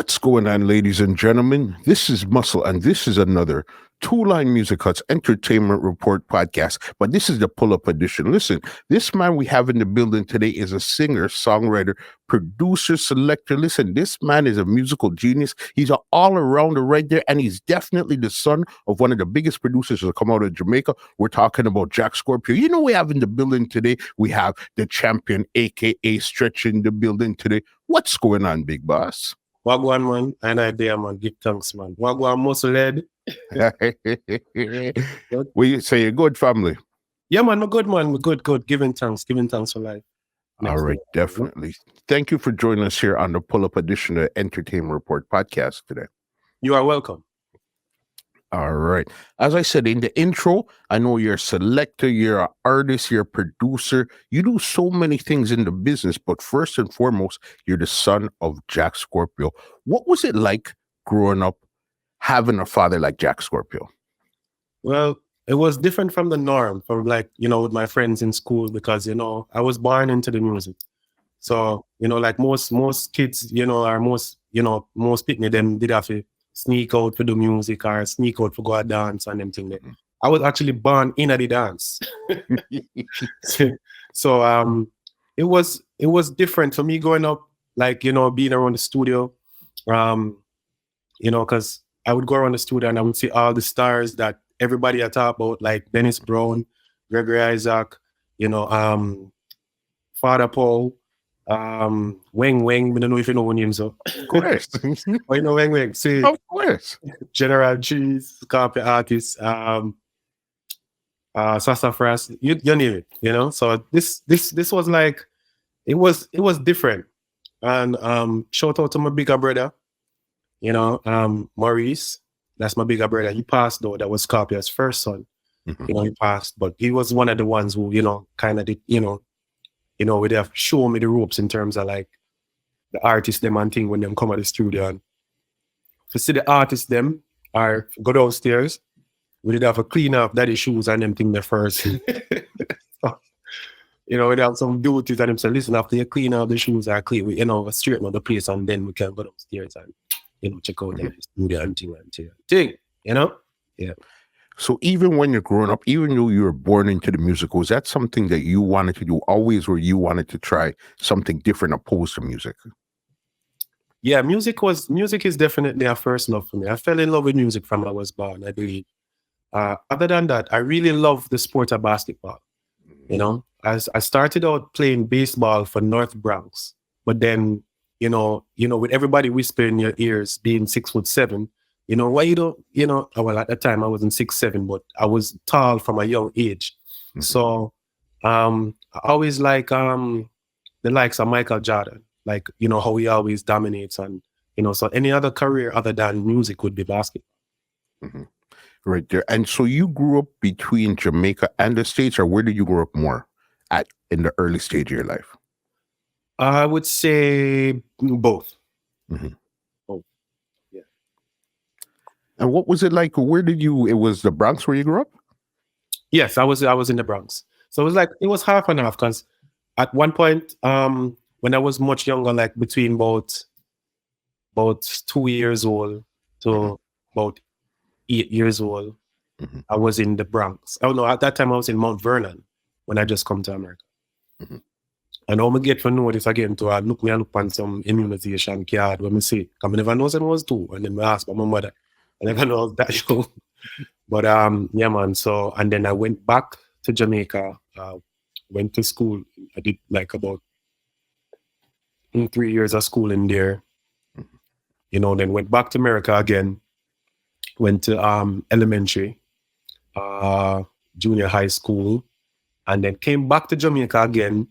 What's going on, ladies and gentlemen? This is Muscle, and this is another Two Line Music Hut's Entertainment Report podcast. But this is the pull up edition. Listen, this man we have in the building today is a singer, songwriter, producer, selector. Listen, this man is a musical genius. He's an all arounder right there, and he's definitely the son of one of the biggest producers to come out of Jamaica. We're talking about Jack Scorpio. You know, we have in the building today, we have the Champyon, aka Stretch, in the building today. What's going on, big boss? Wagwan, man, and I there, man. Give thanks, man. Wagwan, muscle head. We say a good family. Yeah, man, we're good, man. We're good. Giving thanks for life. All right, definitely. Thank you for joining us here on the Pull Up Edition of Entertainment Report podcast today. You are welcome. All right. As I said in the intro, I know you're a selector, you're an artist, you're a producer. You do so many things in the business, but first and foremost, you're the son of Jack Scorpio. What was it like growing up having a father like Jack Scorpio? Well, it was different from the norm, from with my friends in school, because, I was born into the music. So, like most kids, or most picnic, them did have to sneak out for the music or sneak out for go out dance and them thing there. I was actually born in the dance. So it was different for me growing up, being around the studio. Because I would go around the studio and I would see all the stars that everybody I talk about, like Dennis Brown, Gregory Isaac, Father Paul, Weng, I don't know if you know names. So. Of course. Oh, you know Weng. See, of course. General Cheese, Carpet Artist, Sassafras, you name it, So this was like, it was different. And shout out to my bigger brother, Maurice. That's my bigger brother. He passed though. That was Scorpio's first son. Mm-hmm. He passed, but he was one of the ones who, kind of did, would have shown me the ropes in terms of like the artists them and thing when them come at the studio. And to see the artists them or go downstairs, we did have to clean up daddy shoes and them thing there first. So, we'd have some duties and them say, listen, after you clean up the shoes or clean, we, straighten up the place and then we can go downstairs and, check out the studio and thing, Yeah. So even when you're growing up, even though you were born into the music, was that something that you wanted to do always, or you wanted to try something different opposed to music? Yeah, music is definitely a first love for me. I fell in love with music from I was born, I believe. Other than that, I really love the sport of basketball. As I started out playing baseball for North Bronx, but then, with everybody whispering in your ears, being 6'7", why you don't, well, at that time I wasn't 6'7", but I was tall from a young age. Mm-hmm. So I always like the likes of Michael Jordan, like, how he always dominates and, so any other career other than music would be basketball. Mm-hmm. Right there. And so you grew up between Jamaica and the States, or where did you grow up more in the early stage of your life? I would say both. Mm-hmm. Yeah. And what was it like? It was the Bronx where you grew up? Yes, I was in the Bronx. So it was half and half, because at one point, when I was much younger, like between about 2 years old to about 8 years old, mm-hmm. I was in the Bronx. Oh no, at that time I was in Mount Vernon when I just come to America. Mm-hmm. And how I get to know this again, to look on some immunization card when I see, because I never know what I was two, and then I asked my mother. I never know that show. But yeah, man. So, and then I went back to Jamaica, went to school. I did like about 3 years of school in there. Then went back to America again. Went to elementary, junior high school, and then came back to Jamaica again,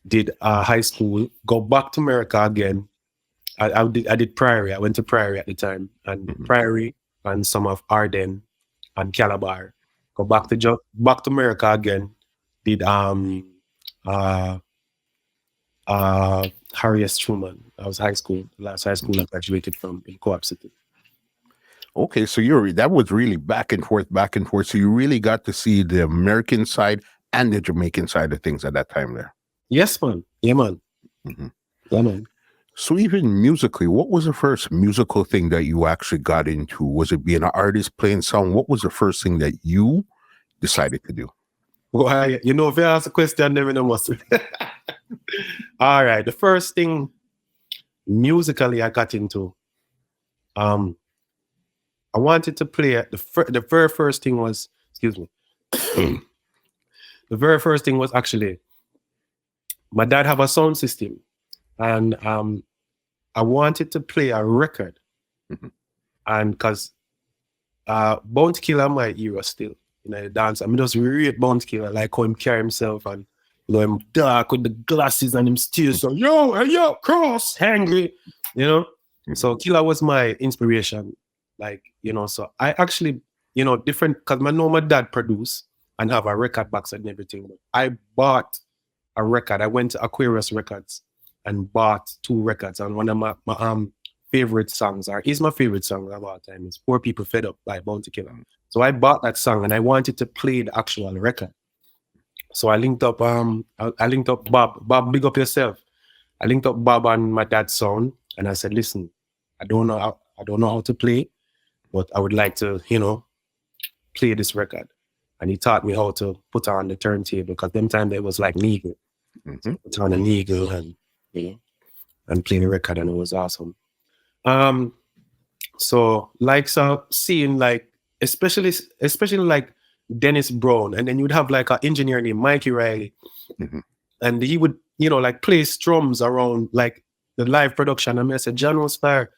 did high school, go back to America again. I did Priory. I went to Priory at the time, and mm-hmm. Priory and some of Arden and Calabar. Go back to America again. Did Harry S. Truman. I was last high school I graduated from in Co-op City. Okay, so that was really back and forth. So you really got to see the American side and the Jamaican side of things at that time there. Yes, man. Yeah, man. Mm-hmm. Yeah, man. So even musically, what was the first musical thing that you actually got into? Was it being an artist, playing song? What was the first thing that you decided to do? Why, you know, if you ask a question, I never know what to. All right. The first thing musically I got into, I wanted to play the very first thing was, excuse me. The very first thing was actually my dad have a sound system, and I wanted to play a record, Mhm. and because Bounty Killer my era still, you know, the dance. I mean, just rate Bounty Killer, like how him carry himself, and you know, him dark with the glasses and him still so yo, hey, yo, cross, hangry, you know. So Killer was my inspiration, like, you know. So I actually, you know, different, because I know my dad produce and have a record box and everything. But I bought a record. I went to Aquarius Records and bought 2 records, and one of my favorite songs is my favorite song of all time. It's Poor People Fed Up by Bounty Killer. So I bought that song and I wanted to play the actual record. So I linked up I linked up Bob, big up yourself. I linked up Bob on my dad's sound, and I said, listen, I don't know how to play, but I would like to, you know, play this record. And he taught me how to put on the turntable, because them time there was like Neagle. Mhm. Put on a Neagle and, you know, and play the record, and it was awesome. So like, so seeing like especially like Dennis Brown, and then you'd have like an engineer named Mikey Riley, Mhm. and he would, you know, like play strums around like the live production. And I said, John Star,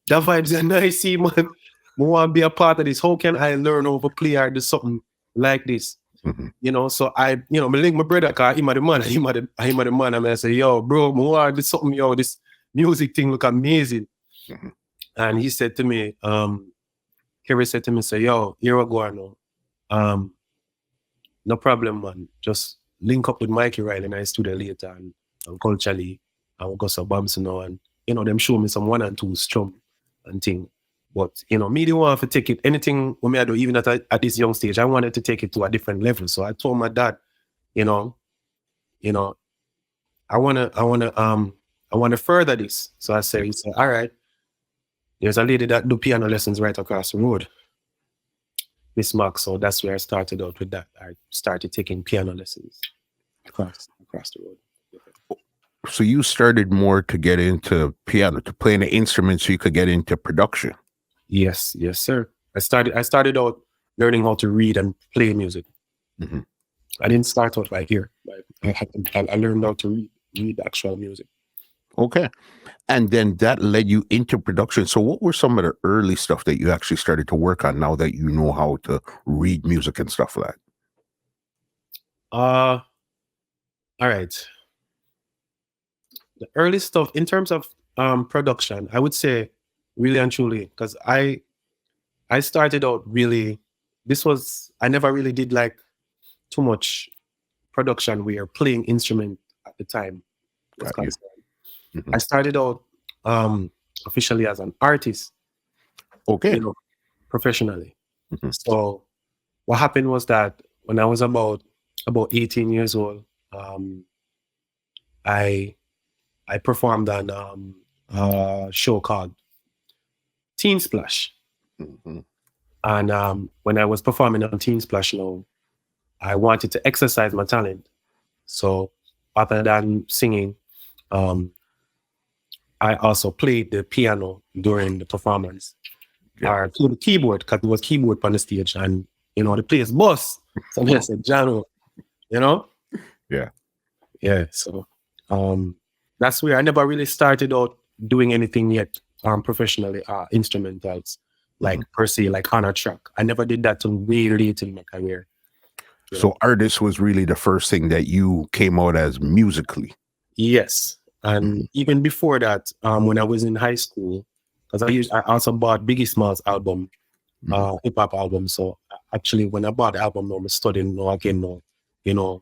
that vibes are nice, see, man. I want to be a part of this. How can I learn over play or do something like this? Mhm. You know, so I, you know, me link my brother, cause him a the man, him a the man. And I say, yo, bro, I want to do something, yo, this music thing look amazing. Mhm. And he said to me, Kerry said to me, say, yo, here we go now. No problem, man. Just link up with Mikey Riley in our studio later, and culturally, and we'll go some bumps now, and you know, them show me some 1 and 2 strum and thing. But you know, me didn't want to take it anything when I do, even at this young stage, I wanted to take it to a different level. So I told my dad, you know, I wanna further this. So I said, he said, all right, there's a lady that do piano lessons right across the road, Miss Mark. So that's where I started out with that. I started taking piano lessons across the road. So you started more to get into piano, to playing an instrument, so you could get into production. Yes, sir. I started out learning how to read and play music. Mhm. I didn't start out by ear. I learned how to read actual music. Okay. And then that led you into production. So what were some of the early stuff that you actually started to work on now that you know how to read music and stuff like that? All right. The early stuff in terms of production, I would say really and truly, because I started out really, I never really did like too much production where playing instrument at the time was Got you. concerned. Mhm. I started out officially as an artist, Okay. you know, professionally. Mhm. So what happened was that when I was about 18 years old, I performed on a show called Teen Splash. Mhm. And when I was performing on Teen Splash now, I wanted to exercise my talent. So other than singing, um, I also played the piano during the performance. Yeah. Or played the keyboard, because it was keyboard on the stage, and you know the place bus. So I said, Jano, you know? Yeah. Yeah. So that's where I never really started out doing anything yet professionally, instrumentals, like per se, like on a track. I never did that till way late in my career. You know? So artist was really the first thing that you came out as musically. Yes. And Mhm. even before that, when I was in high school, because I also bought Biggie Smalls album, Mhm. hip hop album. So actually, when I bought the album, I'm studying again, you know,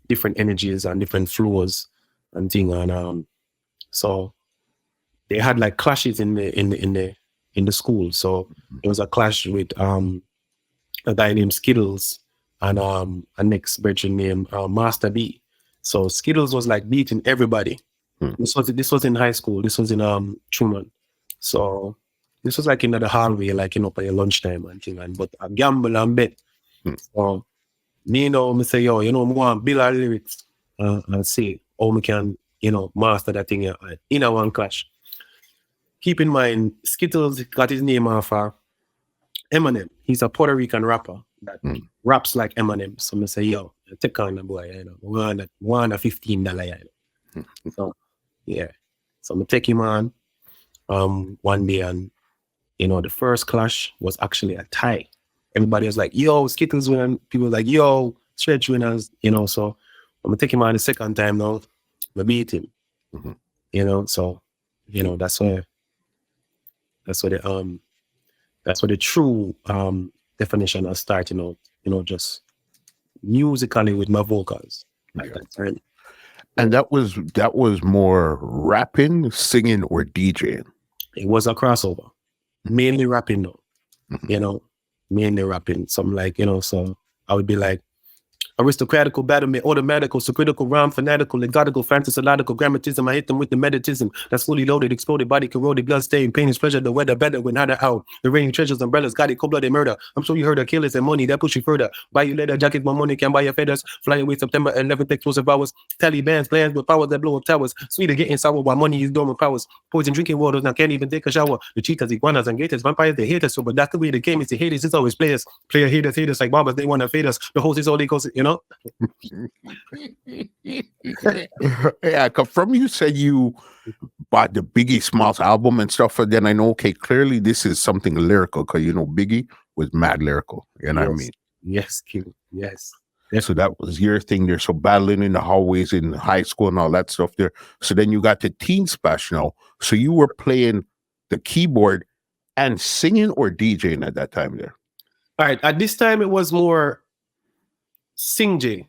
different energies and different flows and thing. And so they had like clashes in the school. So it was a clash with a guy named Skittles and a next virgin named Master B. So Skittles was like beating everybody. This was in high school. This was in Truman. So this was like in the hallway, like by your lunchtime and thing. But I gamble and bet. So me me say, yo, me want build our lyrics and see how we can, master that thing in a one clash. Keep in mind, Skittles got his name off Eminem. He's a Puerto Rican rapper that raps like Eminem. So I say, yo, take on the boy, want a $15. So yeah. So I take him on one day, and the first clash was actually a tie. Everybody was like, yo, Skittles win. People were like, yo, Stretch winners, so I'm gonna take him on the second time now. I beat him. So that's where the true definition of starting out, just musically with my vocals. Like that. And that was more rapping, singing, or DJing. It was a crossover. Mainly rapping though. Mainly rapping. Something like, so I would be like, aristocratical, battle me, automatical, so critical, rhyme, fanatical, legatical, fantasological, grammatism. I hit them with the meditism that's fully loaded, exploded, body corroded, blood stained, pain is pleasure, the weather better when not out. The rain, treasures, umbrellas, got it, cold-blooded murder. I'm sure you heard of killers and money that push you further. Buy you leather jacket, my money can buy your feathers. Fly away September 11th, explosive hours. Taliban's plans with powers that blow up towers. Sweeter getting sour while money is dormant powers. Poison drinking waters, now can't even take a shower. The cheetahs, iguanas, and gators, vampires, they hate us. So, but that's the way the game is. The haters, it's always players. Player haters like barbers, they want to fade us. The host is all they cause, Yeah, 'cause from you said you bought the Biggie Smalls album and stuff, and then I know, okay, clearly this is something lyrical, because Biggie was mad lyrical, you know what I mean? Yes, King. Yes. So that was your thing there. So battling in the hallways in high school and all that stuff there. So then you got the Teen Splash now. So you were playing the keyboard and singing or DJing at that time there? All right. At this time, it was more sing J.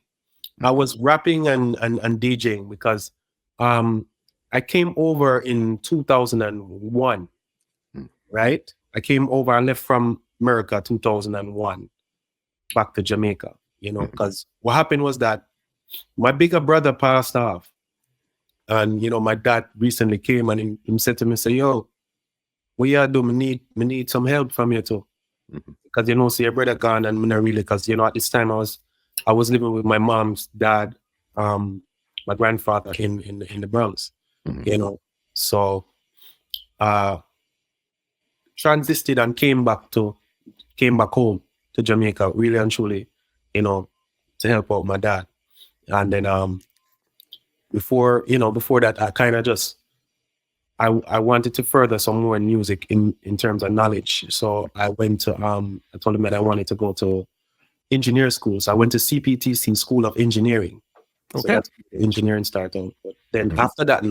I was rapping and DJing because I came over in 2001, right? I came over, I left from America 2001 back to Jamaica, because what happened was that my bigger brother passed off. And, my dad recently came and he said to me, say, yo, what you do? Me need some help from you too. Because, see your brother gone and me not really, because, at this time I was living with my mom's dad, my grandfather in the Bronx, so transited and came back home to Jamaica, really and truly, to help out my dad. And then before that, I kind of just I wanted to further some more in music in terms of knowledge. So I went to I told him that I wanted to go to engineer school. So I went to CPTC School of Engineering. Okay. So that's engineering started. But then after that,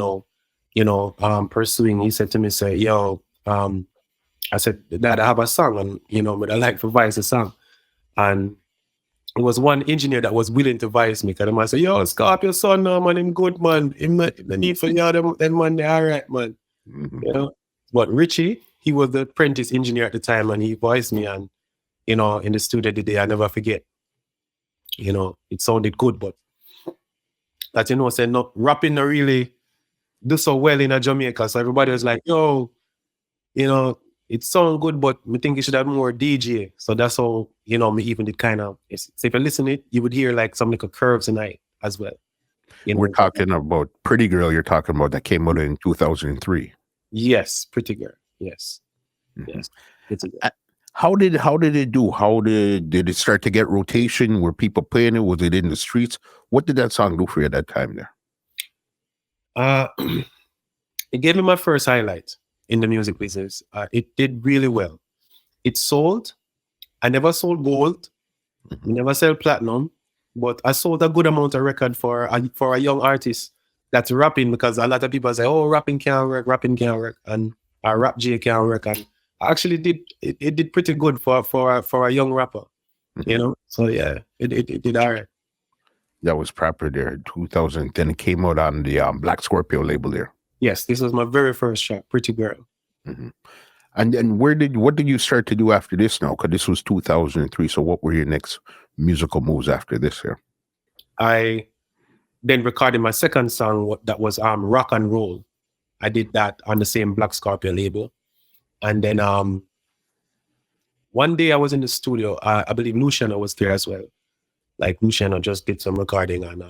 pursuing, he said to me, say, yo, I said, Dad, I have a song and, but I like to voice a song. And it was one engineer that was willing to voice me. Because I said, yo, Scorpio son, no, man, him good, man. Him the need for you, them man, they all right, man. But Richie, he was the apprentice engineer at the time, and he voiced me, and in the studio the day, I never forget. It sounded good, but that said, no, rapping not really do so well in Jamaica. So everybody was like, yo, it sounds good, but I think you should have more DJ. So that's how, me even did kind of, so if you listen to it, you would hear like some little curves tonight as well. We're talking about Pretty Girl, you're talking about, that came out in 2003. Yes, Pretty Girl. Yes. Yes. How did it do? How did it start to get rotation? Were people playing it? Was it in the streets? What did that song do for you at that time there? It gave me my first highlight in the music business. It did really well. It sold. I never sold gold. I never sell platinum, but I sold a good amount of record for a young artist that's rapping, because a lot of people say, oh, rapping can't work, and rap J can't work. And I actually it did pretty good for a young rapper, So yeah, it did all right. That was proper there in 2000. Then it came out on the Black Scorpio label there. Yes, this was my very first track, Pretty Girl. And then what did you start to do after this now? Because this was 2003. So what were your next musical moves after this here? then recorded my second song that was Rock and Roll. I did that on the same Black Scorpio label. And then one day I was in the studio. I believe Luciano was there as well. Like Luciano just did some recording, and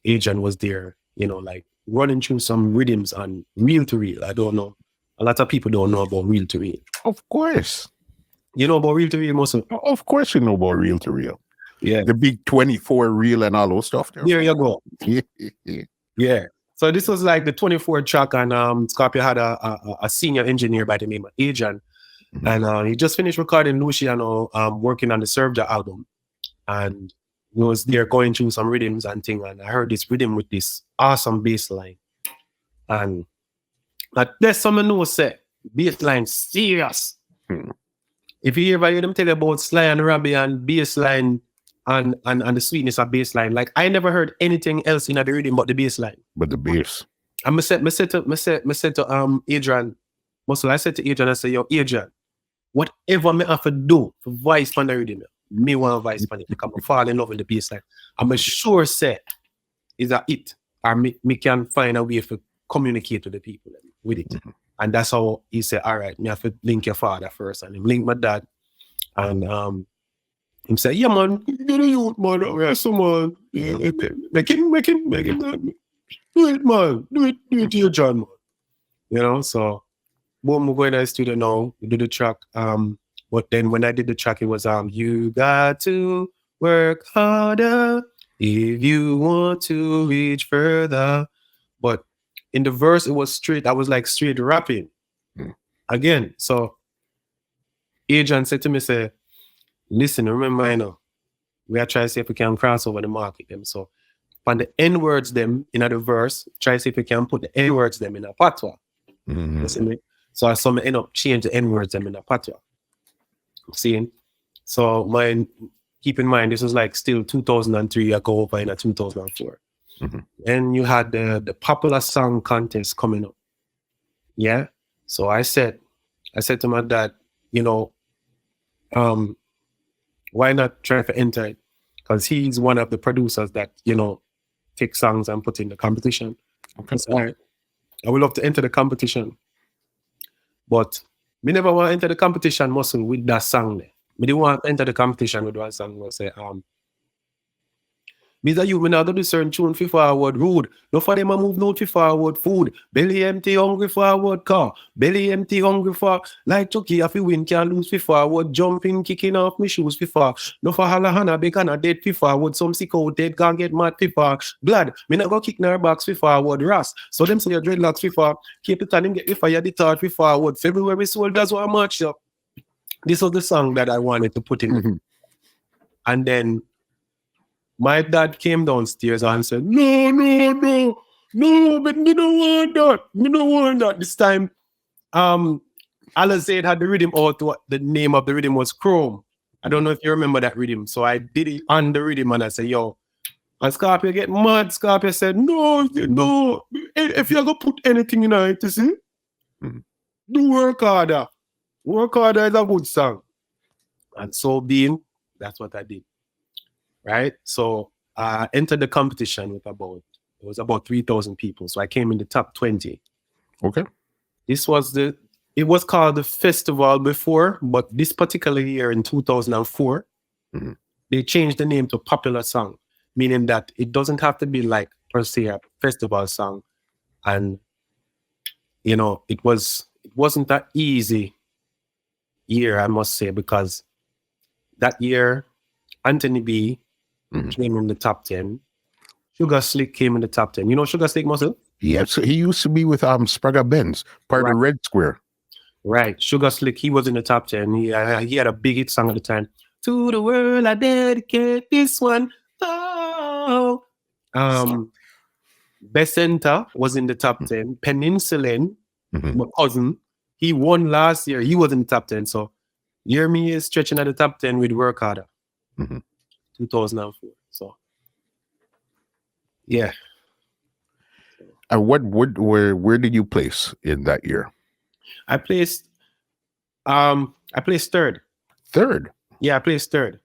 Adrian was there, you know, like running through some rhythms on Reel to Reel. I don't know. A lot of people don't know about Reel to Reel. Of course. You know about Reel to Reel, most of course you know about Reel to Reel. Yeah. The big 24 reel and all those stuff there. There you go. Yeah. So this was like the 24 track, and Scorpio had a senior engineer by the name of Adrian. And he just finished recording Luciano working on the Servja album. And he was there going through some rhythms and things, and I heard this rhythm with this awesome bass line. And there's someone who said bass line serious. If you ever hear them tell you about Sly and Robbie and bass line and the sweetness of bass line, like I never heard anything else in the rhythm but the bass line. But the bass. And I said to Adrian, Muscle, I said to Adrian, I said, yo, Adrian, whatever me have to do for voice on the rhythm, me want voice on it because I fall in love with the bass line. I'm sure say is that it, or me can find a way to communicate with the people with it. And that's how he said, all right, me have to link your father first. And him link my dad. And him say, yeah, man, get a youth, man. Yeah, someone, yeah, make it. Do it, man. Do it to your John, man. You know, so boom, we're going to the studio now. We do the track. But then when I did the track, it was you got to work harder if you want to reach further. But in the verse, it was straight. I was like straight rapping again. So Adrian said to me, say, listen, remember, you know, we are trying to see if we can cross over the market them. So on the N words them in the verse, try to see if we can put the N words them in a patois. Listen me. So I saw me end up change the N words them in a patois. Seeing? So keep in mind, this was like still 2003, I go over in a 2004. And you had the popular song contest coming up. Yeah. So I said to my dad, you know, why not try to enter it? Because he's one of the producers that, you know, take songs and put in the competition. Okay. So, all right. I would love to enter the competition. But me never want to enter the competition muscle with that song there. Me didn't want to enter the competition with one song where say, me that you not do certain tune for forward rude. No for them a move no for forward food. Belly empty hungry forward car. Belly empty hungry for like Chucky if you win can lose for forward. Jumping, kicking off me shoes for far. No for Halahana bacon a dead for forward. Some sick out dead can't get mad for far. Glad me not go kick their box for forward ras. So them say your dreadlocks for far. Keep it on him get the fire the thought for forward. February soldiers were match up. This was the song that I wanted to put in. And then my dad came downstairs and said, no, but me don't want that. Me don't want that. This time, Alizade had the rhythm out. The name of the rhythm was Chrome. I don't know if you remember that rhythm. So I did it on the rhythm and I said, yo, and Scorpio get mad. Scorpio said, no. If you're going to put anything in it, you see, do Work Harder. Work Harder is a good song. And so being, that's what I did. Right, so I entered the competition with about 3,000 people. So I came in the top 20. Okay. It was called the festival before, but this particular year in 2004, they changed the name to Popular Song, meaning that it doesn't have to be like per se a festival song. And you know, it wasn't that easy year, I must say, because that year Anthony B came in the top 10. Sugar Slick came in the top 10. You know Sugar Slick, Muscle? Yeah, so he used to be with Sprague Benz, part of Red Square. Right. Sugar Slick, he was in the top 10. He had a big hit song at the time. To the world, I dedicate this one. Oh. Besenta was in the top 10. Peninsulan, my cousin, he won last year. He was in the top 10. So, hear me is stretching at the top 10 with Work Harder. 2004. So, yeah. And where did you place in that year? I placed third. Third? Yeah, I placed third.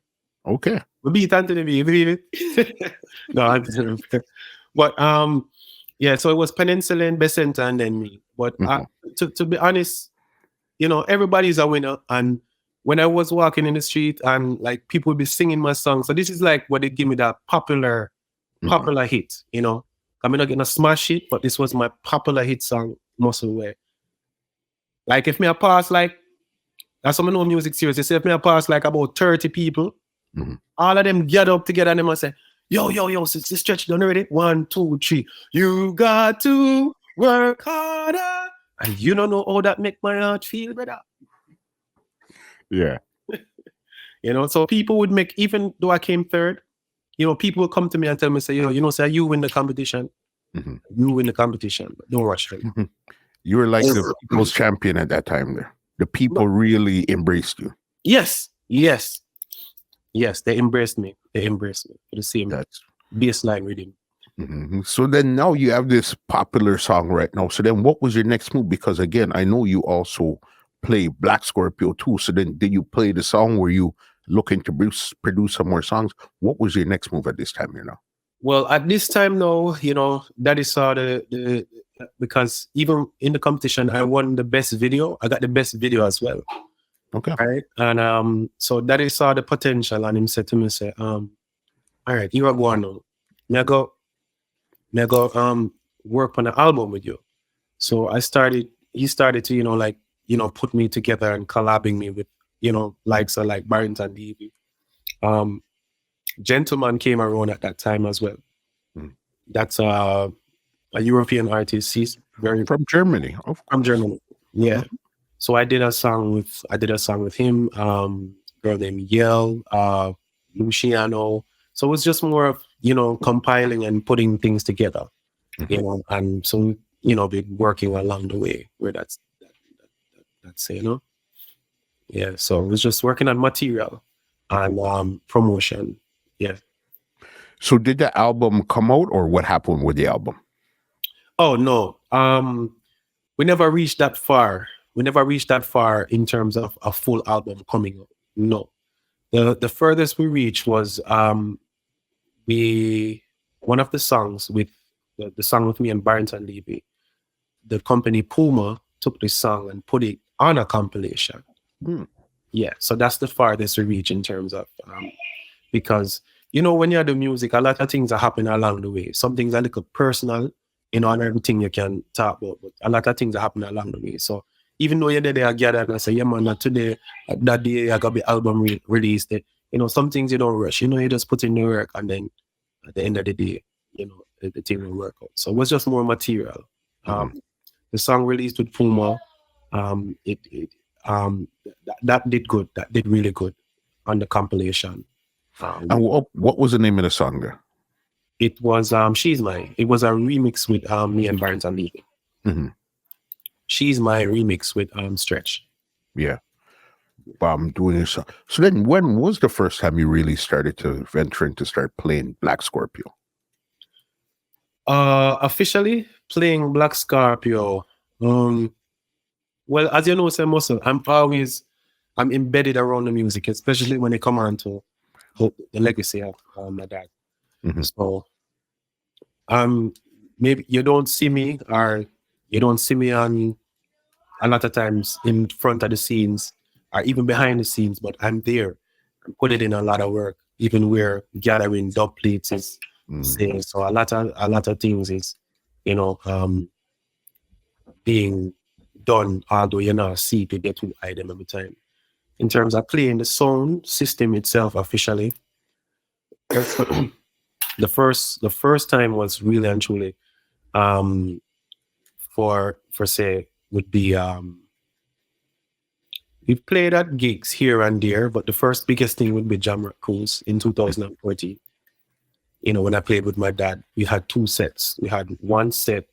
Okay. We beat Anthony B. You believe it? No, But yeah, so it was Penicillin, Becenta, and then me. But to be honest, you know, everybody's a winner. And when I was walking in the street and like people would be singing my song, so this is like what they give me that popular hit, you know. I'm not getting a smash hit, but this was my popular hit song most of the way. Like if me a pass like that's what I know music serious. They say if me a pass like about 30 people, all of them get up together and they must say, yo, since this stretch done already. 1, 2, 3. You got to work harder. And you don't know how that make my heart feel, brother. Yeah. You know, so people would make, even though I came third, you know, people will come to me and tell me, say, you know, say you win the competition. You win the competition, but don't rush it. You were like the people's champion at that time there. The people really embraced you. Yes, they embraced me. For the same baseline rhythm. So then now you have this popular song right now. So then what was your next move? Because again, I know you also play Black Scorpio too. So then did you play the song? Were you looking to produce some more songs? What was your next move at this time here now? Well, at this time now, you know, Daddy saw the because even in the competition, I won the best video. I got the best video as well. Okay. Right. And so Daddy saw the potential and him said to me, say, all right, you are going now. Me go work on an album with you. So he started to, you know, like, you know, put me together and collabing me with, you know, likes of like Barrington DV. Gentleman came around at that time as well. That's a European artist. He's very from Germany. From Germany. Yeah. So I did a song with him, girl named Yell, Luciano. So it was just more of, you know, compiling and putting things together. You know, and so, you know, been working along the way where that's you know. Yeah. So it was just working on material and promotion. Yeah. So did the album come out or what happened with the album? Oh no. We never reached that far. In terms of a full album coming out. No. The furthest we reached was one of the songs with the song with me and Barrington Levy. The company Puma took this song and put it on a compilation. Yeah, so that's the farthest we reach in terms of because, you know, when you do music, a lot of things are happening along the way. Some things are a little personal, you know, and everything you can talk about, but a lot of things are happening along the way. So even though you're there, I gather and I say, yeah, man, not today, that day I got the album released. You know, some things you don't rush. You know, you just put in the work and then at the end of the day, you know, the thing will work out. So it was just more material. The song released with Puma, that did good. That did really good on the compilation. And what was the name of the song there? It was She's Mine. It was a remix with me and Barrington Levy. She's My remix with Stretch. Yeah. Doing this. So then when was the first time you really started to venture into start playing Black Scorpio? Officially playing Black Scorpio. Well, as you know, Muscle, I'm embedded around the music, especially when it come on to the legacy of my dad. So maybe you don't see me on a lot of times in front of the scenes or even behind the scenes, but I'm there. I put it in a lot of work, even where gathering dub plates is saying. So a lot of things is, you know, being done, although you're not see to get to item every time. In terms of playing the sound system itself officially, the first time was really and truly for say would be we've played at gigs here and there, but the first biggest thing would be Jamaica Cruise in 2014. You know, when I played with my dad, we had 2 sets. We had one set,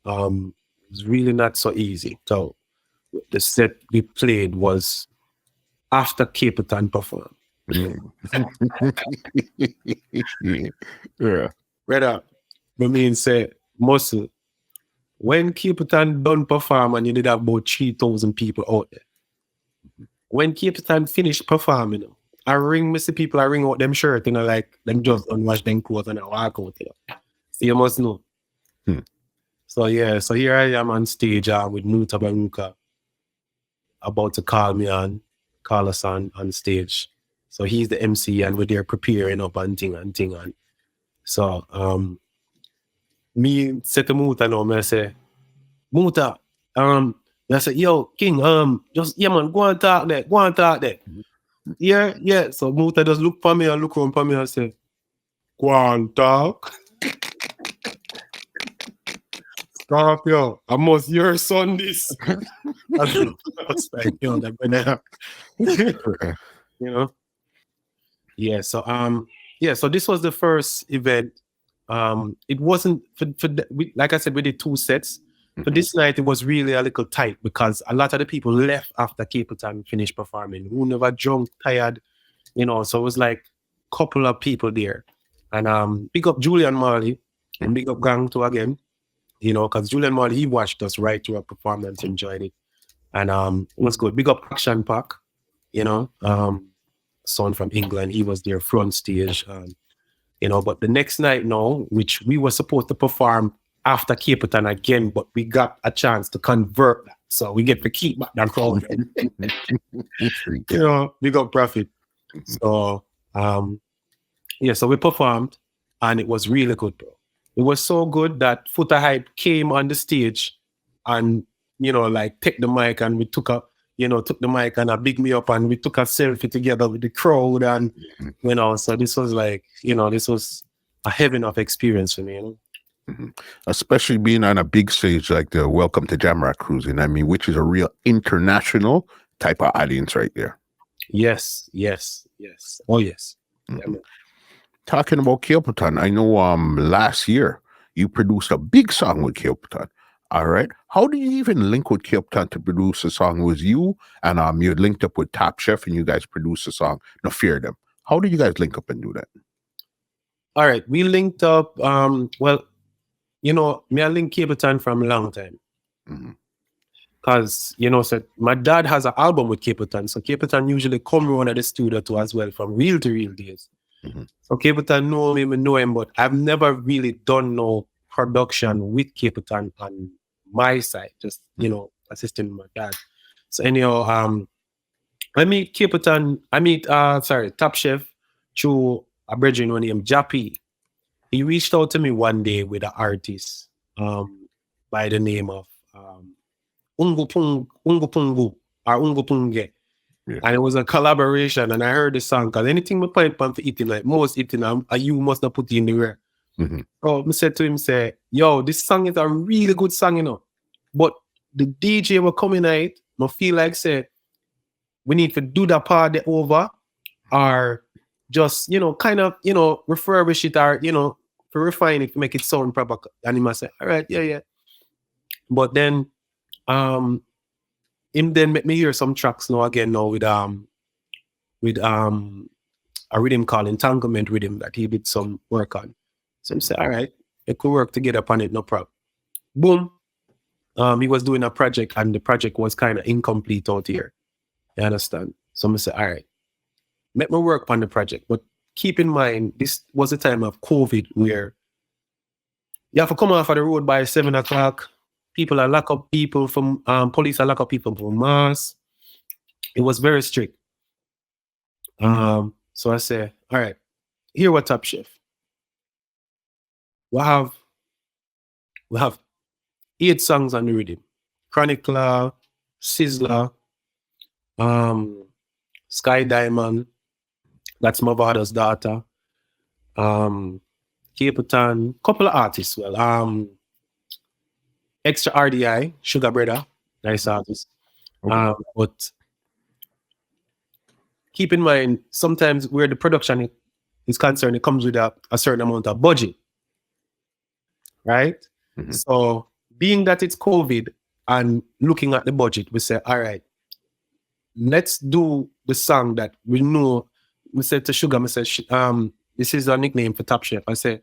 it was really not so easy. So the set we played was after Capleton performed. Yeah. Brother, I mean, say, Muscle, when Capleton done perform and you did have about 3,000 people out there, when Capleton finished performing, I ring Mr. People, I ring out them shirt, you know, like them just unwash them clothes and I walk out there. You must know. Hmm. So yeah, so here I am on stage with Muta Baruka about to call us on stage. So he's the MC and we're there preparing up and thing. And so me say to Muta now, I say, Muta, I say, yo, King, just yeah man, go and talk there. Yeah. So Muta just look for me and look around for me and say, go and talk. Scorpio, I must hear son this. I was like, yo, that banana. You know? Yeah. So this was the first event. It wasn't like I said, we did 2 sets. For this night, it was really a little tight because a lot of the people left after Capleton finished performing, who never drunk, tired, so it was like a couple of people there. And big up Julian Marley and big up Gang too again, because Julian Marley, he watched us right through our performance, enjoyed it. And it was good. Big up Action Pack, son from England, he was there front stage. But the next night now, which we were supposed to perform after Capleton again, but we got a chance to convert that. So we get to keep back that crowd. We got profit. So, so we performed and it was really good, bro. It was so good that Foota Hype came on the stage and, take the mic and we took the mic and big me up and we took a selfie together with the crowd and, so this was like, this was a heaven of experience for me, Especially being on a big stage like the Welcome to Jamrock Cruising, which is a real international type of audience right there. Yes. Oh, yes. Mm-hmm. Talking about Capleton, I know last year you produced a big song with Capleton. All right. How do you even link with Capleton to produce a song? It was you and you linked up with Top Chef and you guys produced a song, No Fear Them. How did you guys link up and do that? All right. We linked up, me I linked Capleton from a long time. Because, so my dad has an album with Capleton. So Capleton usually come around at the studio too as well from real to real days. So Capleton know him, but I've never really done no production with Capleton on my side, just, assisting my dad. So anyhow, I meet Top Chef through a brethren named Jappy. He reached out to me one day with an artist by the name of Ungu Pungu or Ungu Punge. Yeah. And it was a collaboration, and I heard the song because anything we point for eating, like most eating, you must not put it in the air. So I said to him, yo, this song is a really good song, but the DJ will come in it, I feel like we need to do that part over or just, kind of, refurbish it or, to refine it to make it sound proper. And he must say, all right, yeah. But then him then make me hear some tracks now with a rhythm called Entanglement Rhythm that he did some work on. So he said, all right, it could work together upon it, no problem. Boom. He was doing a project and the project was kind of incomplete out here. You understand? So I said, all right, let me work on the project. But keep in mind, this was a time of COVID where you have to come off of the road by 7 o'clock. People are lock up people from, police are lock up people from mass. It was very strict. So I say, all right, here what Top Chef. We have 8 songs on the rhythm. Chronicler, Sizzla, Sky Diamond, that's my father's daughter. Capleton, couple of artists. Well, Extra RDI, Sugar Brother, nice artist. Okay. But keep in mind, sometimes where the production is concerned, it comes with a certain amount of budget, right? So being that it's COVID and looking at the budget, we say, all right, let's do the song that we know. We said to Sugar, we said, this is a nickname for Top Chef. I said,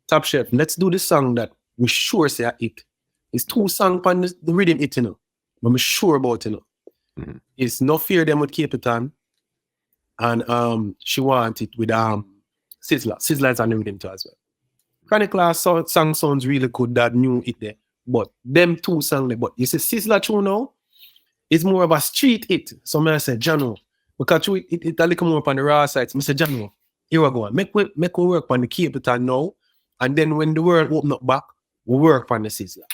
Top Chef, let's do the song that we sure say it. It's 2 songs on the rhythm it, but I'm sure about it. It's No Fear Them with Capleton. And she wanted it with Sizzla. Sizzla is on the rhythm too as well. Chronic Class song sounds really good, that new hit there. But them two songs there. But you see, Sizzla tune now is more of a street hit. So I say, Jano, because it a little more up on the raw side. So I say, Jano, here we go. Make we work on the Capleton now. And then when the world open up back, we work on the Sizzla.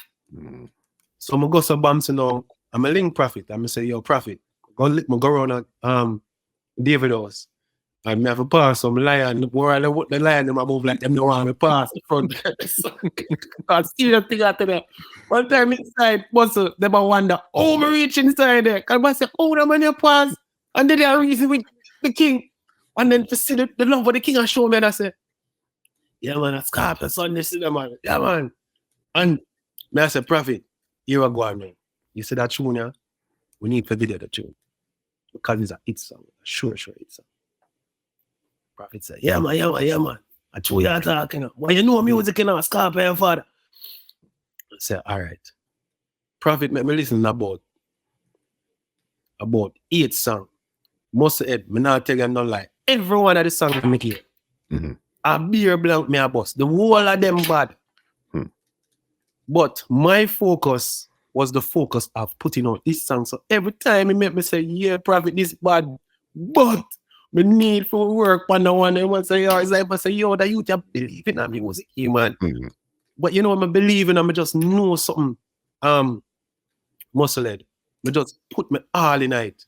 So I go to Bamson now. I'm a link Prophet. I'm say, yo, Prophet, go around David House. I have a pass some lion. The lion them above like them don't want me pass the front. I see that thing after that. One time inside, Bustle, them a wonder, oh, me reach inside there. Cause I say, oh, the man you pass. And then they are reason with the king. And then to see the love of the king and show me, and I say, yeah, man, that's Scorpio, son, this is the man. Yeah, man. And me I say, Prophet, here I go on, man. You see that tune, yeah? We need to video the tune. Because it's a hit song. Sure hit song. Prophet said, yeah, man. I told you you're talking. Well, you know music, you know, Scorpio, father. I said, all right. Prophet made me listen about 8 songs. Most of it, me not tell you no lie. Every one of the songs I make it. A beer blank me a bus. The whole of them bad. But my focus was the focus of putting out this song. So every time he make me say, yeah, Prophet, this bad. But we need for work on the one. And say, yo, it's like I say, yo, that you just believe in music, man. But you know, I'm believing, I just know something. Muscle head. I just put me all in it.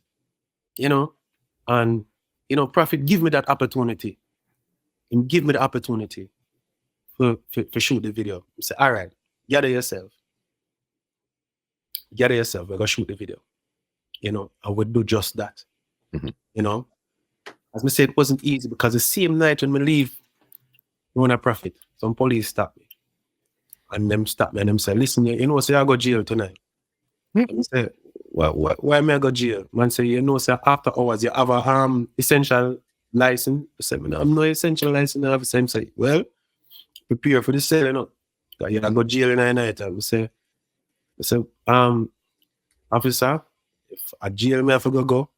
You know? And, you know, Prophet, give me that opportunity. And give me the opportunity for shoot the video. I say, all right, gather yourself. We're gonna shoot the video. You know, I would do just that. You know? As I said, it wasn't easy because the same night when we leave Run a Prophet, some police stopped me. And them stopped me and them say, listen, you know, say I go jail tonight. I say, why am I go jail? Man say, you know, say after hours you have a essential license. I say, I'm no essential license. I have the same say, well, prepare for the sale, you know. You go jail in the night. I say, officer, if a jail me have to go,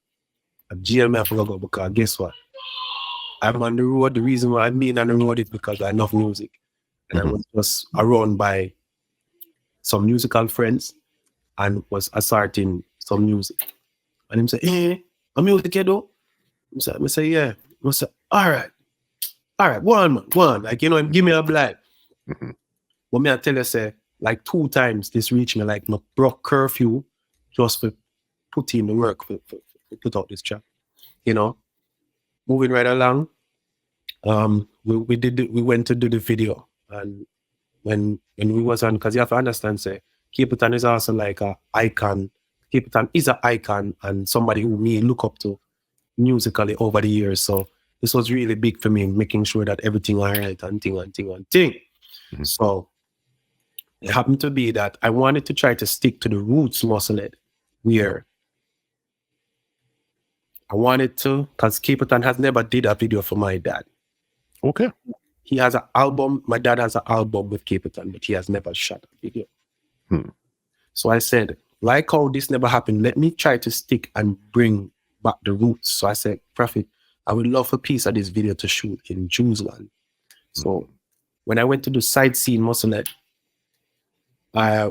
because guess what? I'm on the road. The reason why I'm being on the road is because I love music. And I was just around by some musical friends and was asserting some music. And him say, hey, a music kid though? I say, yeah. I say, all right, go on. Like, you know, give me a blind. But me I tell you, say, like 2 times this reached me, like my broke curfew just for put in the work for put out this track. You know, moving right along. We went to do the video, and when we was on, because you have to understand, say, Capleton is also like an icon. Capleton is an icon and somebody who me look up to musically over the years. So this was really big for me, making sure that everything all right and thing. So it happened to be that I wanted to try to stick to the roots muscle head, where I wanted to, because Capleton has never did a video for my dad. Okay. He has an album. My dad has an album with Capleton, but he has never shot a video. So I said, like how this never happened, let me try to stick and bring back the roots. So I said, Prophet, I would love a piece of this video to shoot in Jerusalem. So when I went to the sightseeing Musclehead,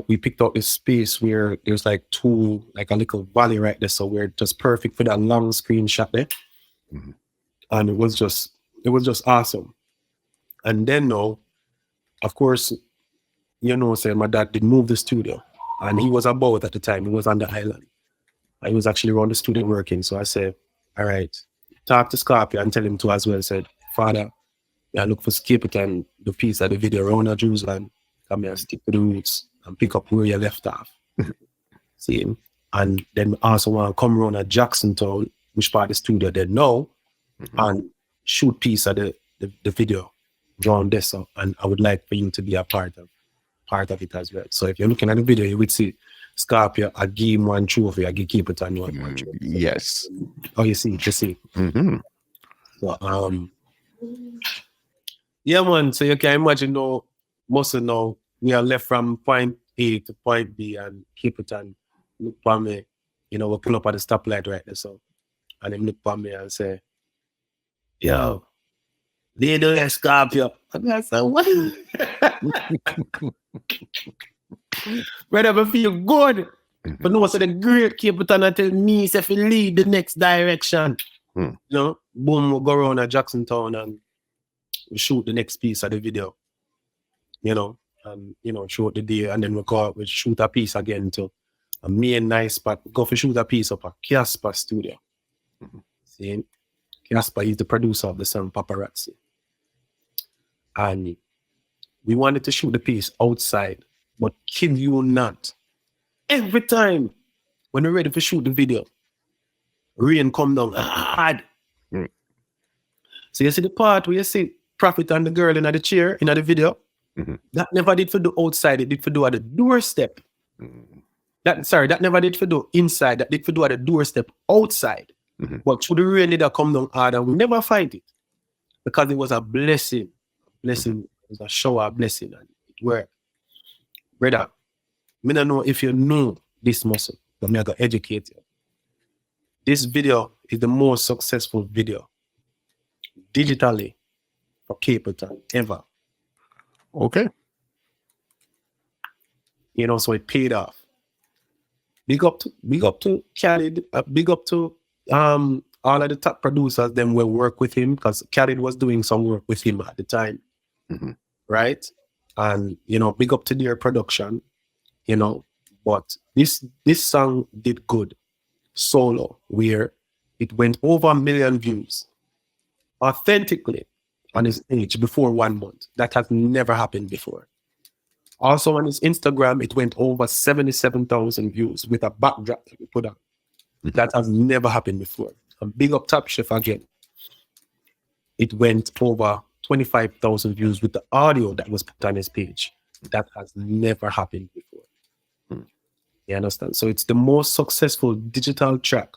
we picked out this space where there's like a little valley right there. So we're just perfect for that long screen shot there. And it was just awesome. And then now, of course, you know, say my dad did move the studio, and he was about at the time. He was on the island. I was actually around the studio working. So I said, all right, talk to Scorpio and tell him to as well. I said, Father, I look for Capleton, the piece of the video around Jerusalem. Come here, stick to the roots and pick up where you left off. See him? And then also want to come around at Jacksontown, which part of the studio they know, and shoot piece of the video around this. So, and I would like for you to be a part of it as well. So if you're looking at the video, you would see Scorpio, I give him one trophy, I give Capleton one trophy. Yes. Oh, you see. So, yeah, man. So you can imagine now, muscle now, we are left from point A to point B, and Capleton look for me. You know, we pull up at the stoplight right there. So, and him look for me and say, yo, They do a Scorpio. And I said, what? Brother, I feel good. But no, so the great Capleton tell me if you lead the next direction. You know, boom, we'll go around at Jacksontown and we shoot the next piece of the video. You know, and you know, shoot the day, and then we shoot a piece again to a main nice spot. Go for shoot a piece up at Casper Studio. See, Casper is the producer of the song Paparazzi. And we wanted to shoot the piece outside, but kid you not, every time when we're ready to shoot the video, rain come down hard. So you see the part where you see Prophet and the girl in the chair in the video, that never did for do outside, it did for do at the doorstep. That never did for do inside, that did for do at the doorstep outside. But through the rain did come down hard and we never fight it. Because it was a blessing. It was a shower blessing and it worked. Brother, I don't know if you know this muscle, but I'm going to educate you. This video is the most successful video digitally for Capleton ever. Okay. You know, so it paid off. Big up to Khalid, big up to all of the top producers, them will work with him because Khalid was doing some work with him at the time. Right? And, you know, big up to their production, you know, but this song did good solo, where it went over 1 million views authentically on his page before 1 month. That has never happened before. Also on his Instagram, it went over 77,000 views with a backdrop that we put on. That has never happened before. And big up Top Chef again. It went over 25,000 views with the audio that was put on his page. That has never happened before. You understand? So it's the most successful digital track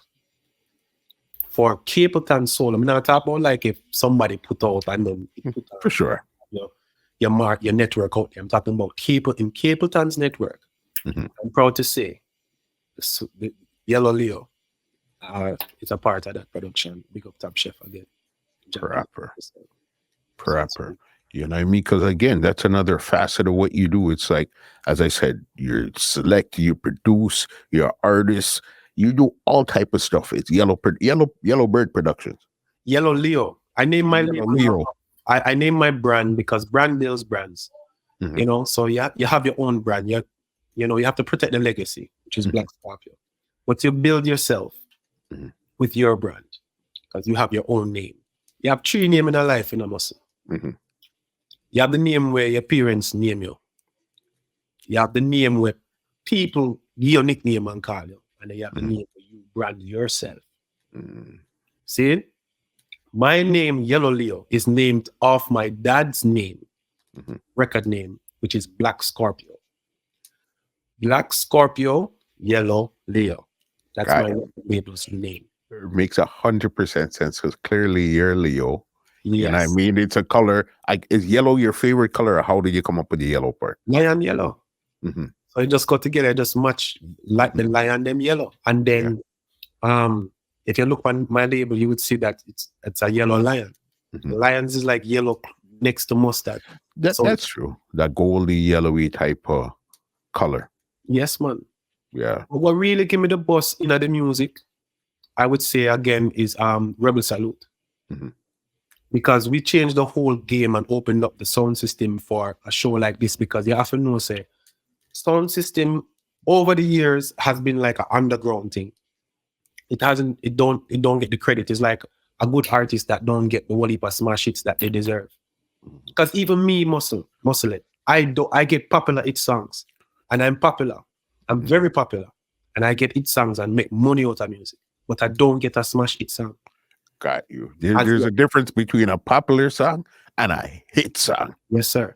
for Capleton solo. I'm not talking about like if somebody put out and then put out, for sure, you know, your network out there. I'm talking about in Capleton's network. I'm proud to say the Yellow Leo is a part of that production. Big up Top Chef again. Proper. You know what I mean? Because again, that's another facet of what you do. It's like, as I said, you select, you produce, you're artist, you do all type of stuff. It's Yellow Bird Productions. Yellow Leo. I named my Leo. I named my brand because brand builds brands. You know, so you have your own brand. You know, you have to protect the legacy, which is Black Scorpio. But you build yourself with your brand because you have your own name. You have 3 names in a life in a muscle. You have the name where your parents name you. You have the name where people give your nickname and call you. And then you have the name where you brand yourself. See? My name, Yellow Leo, is named off my dad's name, record name, which is Black Scorpio. Black Scorpio, Yellow Leo. That's my label's name. It makes 100% sense because clearly you're Leo. Yes. And I mean, it's a color. Is yellow your favorite color, or how did you come up with the yellow part? Lion yellow. So it just got together, just much like the lion, them yellow. And then, if you look on my label, you would see that it's a yellow lion. Lions is like yellow next to mustard. That's true. That goldy, yellowy type of color. Yes, man. Yeah. But what really gave me the buzz in the music, I would say again, is Rebel Salute. Because we changed the whole game and opened up the sound system for a show like this, because you have to know, say, sound system over the years has been like an underground thing. It don't get the credit. It's like a good artist that don't get the whole heap of smash hits that they deserve. Because even me, muscle it. I get popular hit songs, and I'm popular. I'm very popular, and I get hit songs and make money out of music. But I don't get a smash hit song. Got you. There's a difference between a popular song and a hit song. Yes, sir.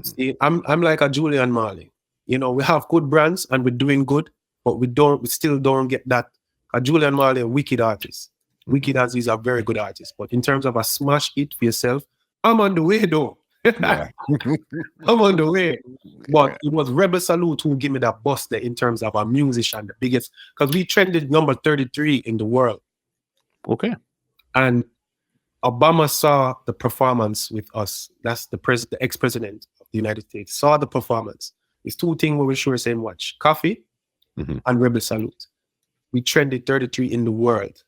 See, I'm like a Julian Marley. You know, we have good brands and we're doing good, but we still don't get that. A Julian Marley, a wicked artist. Wicked as he's a very good artist. But in terms of a smash hit for yourself, I'm on the way though. I'm on the way. But it was Rebel Salute who gave me that bust there in terms of a musician, the biggest, because we trended number 33 in the world. Okay. And Obama saw the performance with us. That's the ex-president of the United States saw the performance. It's two things we were sure saying watch: Coffee and Rebel Salute. We trended 33 in the world.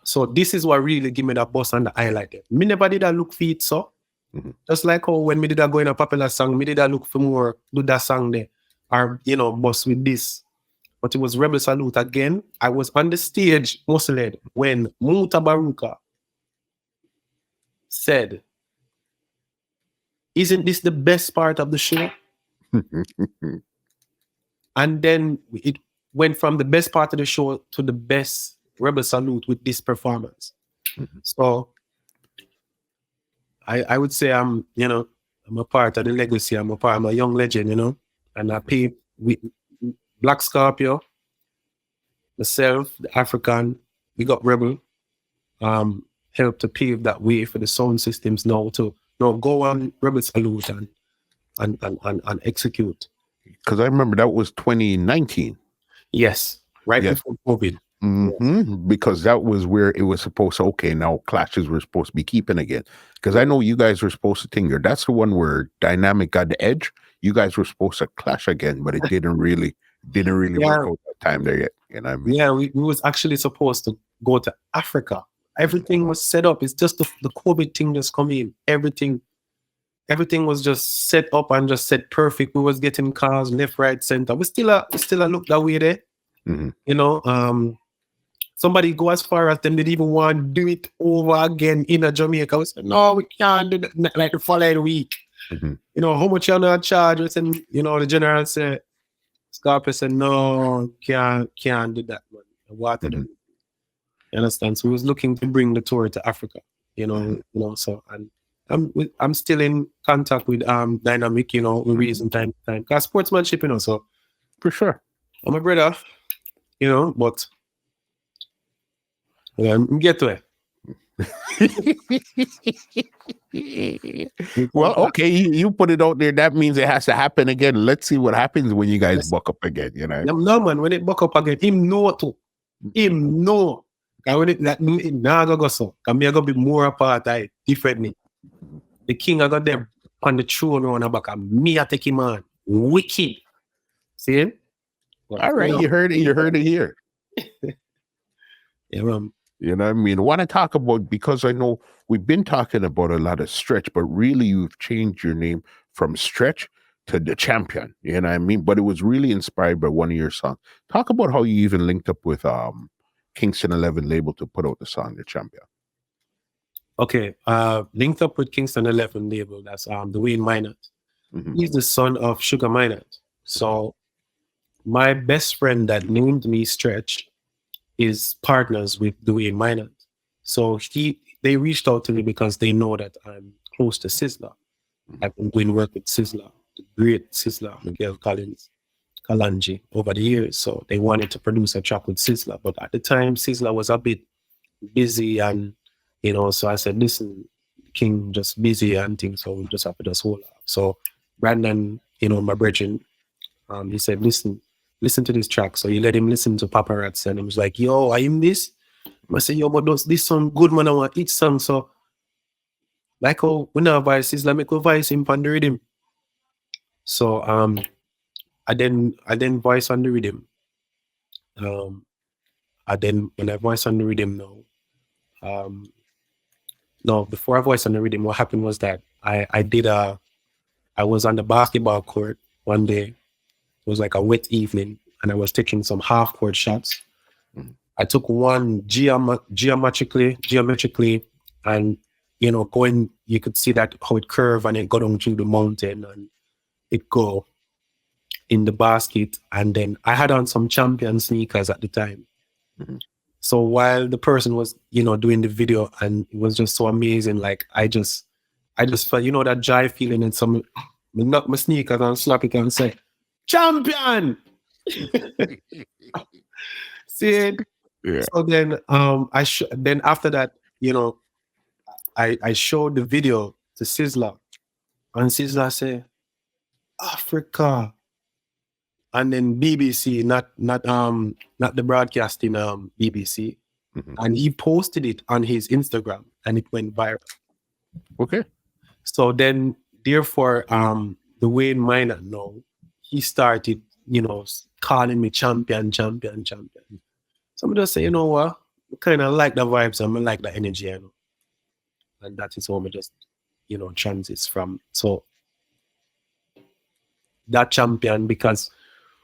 So this is what really give me that buzz and the highlight there. Me never did I look for it, so just like how when me did I go in a popular song, me did I look for more, do that song there, or buzz with this. But it was Rebel Salute again. I was on the stage, mostly when Muta Baruka said, "Isn't this the best part of the show?" And then it went from the best part of the show to the best Rebel Salute with this performance. So I would say I'm a part of the legacy. I'm a young legend, and I pay with Black Scorpio, myself, the African, we got Rebel, helped to pave that way for the sound systems now to go on Rebel Salute and execute. Because I remember that was 2019. Yes, right before COVID. Because that was where it was supposed to, okay, now clashes were supposed to be keeping again. Because I know you guys were supposed to tinker. That's the one where Dynamq got the edge. You guys were supposed to clash again, but it didn't really work out that time there yet. You know what I mean? Yeah, we was actually supposed to go to Africa. Everything was set up. It's just the COVID thing just come in. Everything was just set up and just set perfect. We was getting cars left, right, center. We still look that way there. Somebody go as far as them didn't even want to do it over again in a Jamaica. We said, no, we can't do that like the following week. How much you're not charge? We said, the general said, Scorpio said, no, can't do that, man. What to do? You understand? So we was looking to bring the tour to Africa, so, and I'm still in contact with Dynamq, we reason time to time. Because sportsmanship, so for sure. I'm a brother, but get to it. Well, okay, you put it out there. That means it has to happen again. Let's see what happens when you guys buck up again. No, man, when it buck up again, him know. And when it now go so, I'm gonna be more apart differently. The king I got them on the throne on the back, and me I take him on. Wicked. See him? All right, you heard it here. Yeah, you know what I mean? I want to talk about, because I know we've been talking about a lot of Stretch, but really you've changed your name from Stretch to the Champyon. You know what I mean? But it was really inspired by one of your songs. Talk about how you even linked up with Kingston 11 label to put out the song The Champyon. Okay, linked up with Kingston 11 label. That's Dwayne Minot. He's the son of Sugar Minot. So my best friend that named me Stretch is partners with Dwayne Minot. So they reached out to me because they know that I'm close to Sizzla. I've been doing work with Sizzla, the great Sizzla, Miguel Kalonji, over the years. So they wanted to produce a track with Sizzla. But at the time, Sizzla was a bit busy, and so I said, listen, King just busy and things, so we just have to just hold up. So Brandon, my brethren, he said, listen to this track. So he let him listen to Paparazzi, and he was like, yo, are you this? I said, yo, but this song good, man. I want each song. So like how we know voice is, like make a voice him on the rhythm. So I then voice on the rhythm. When I voice on the rhythm now, no, before I voice on the rhythm, what happened was that I was on the basketball court one day. It was like a wet evening, and I was taking some half court shots. I took one geometrically, and going, you could see that how it curved and it got on through the mountain and it go in the basket. And then I had on some Champyon sneakers at the time. So while the person was, doing the video, and it was just so amazing, like I just felt, that joy feeling, and some knock my sneakers and slap it and say, Champyon! See it? Yeah. So then then after that, I showed the video to Sizzla, and Sizzla said, Africa. And then BBC, not the broadcasting BBC, and he posted it on his Instagram, and it went viral. Okay. So then, therefore, the Wayne Minor now, he started, calling me champion. Some just say, you know what, I kind of like the vibes and I like the energy, and that is how me just, transits from. So that champion, because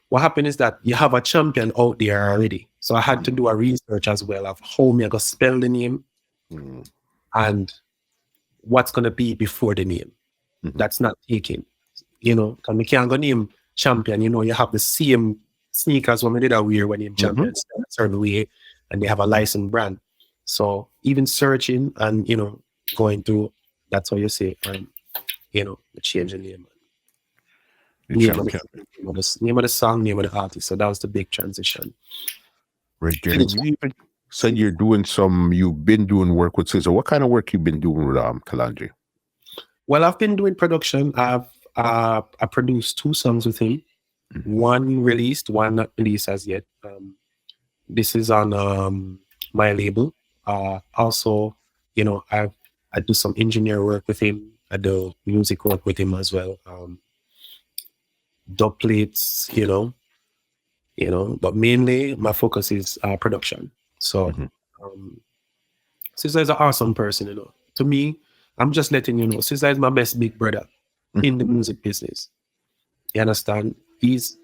what happened is that you have a champion out there already. So I had to do a research as well of how me I go spell the name and what's gonna be before the name. That's not taken. Because we can't go name champion, you have the same sneakers when we did a wear when name champion a certain way, and they have a licensed brand. So even searching and going through, that's how you say change the name. Name of the song, name of the artist. So that was the big transition. Right, Jerry. You even said you've been doing work with Sizzla. What kind of work you've been doing with Kalonji? Well, I've been doing production. I produced 2 songs with him. One released, one not released as yet. This is on my label. Also, I do some engineer work with him. I do music work with him as well. Dub plates, but mainly my focus is production. So Sizzla is an awesome person, To me, I'm just letting you know, Sizzla is my best big brother in the music business. You understand? He's